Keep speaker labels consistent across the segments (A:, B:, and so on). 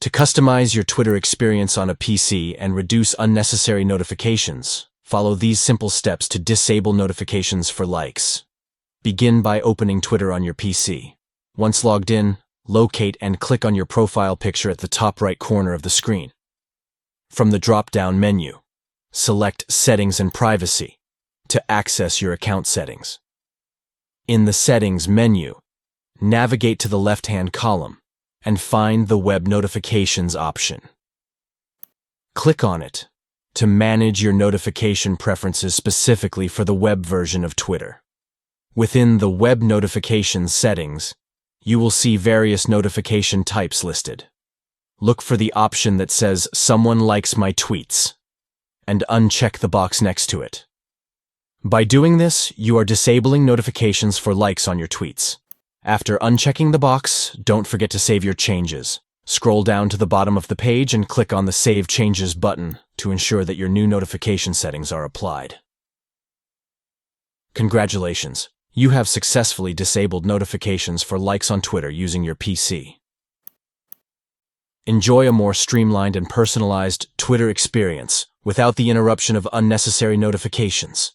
A: To customize your Twitter experience on a PC and reduce unnecessary notifications, follow these simple steps to disable notifications for likes. Begin by opening Twitter on your PC. Once logged in, locate and click on your profile picture at the top right corner of the screen. From the drop-down menu, select Settings and Privacy to access your account settings. In the Settings menu, navigate to the left-hand column and find the Web Notifications option. Click on it to manage your notification preferences specifically for the web version of Twitter. Within the Web Notifications settings, you will see various notification types listed. Look for the option that says "Someone likes my tweets" and uncheck the box next to it. By doing this, you are disabling notifications for likes on your tweets. After unchecking the box, don't forget to save your changes. Scroll down to the bottom of the page and click on the Save Changes button to ensure that your new notification settings are applied. Congratulations! You have successfully disabled notifications for likes on Twitter using your PC. Enjoy a more streamlined and personalized Twitter experience without the interruption of unnecessary notifications.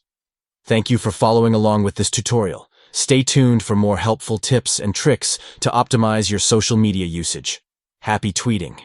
A: Thank you for following along with this tutorial. Stay tuned for more helpful tips and tricks to optimize your social media usage. Happy tweeting!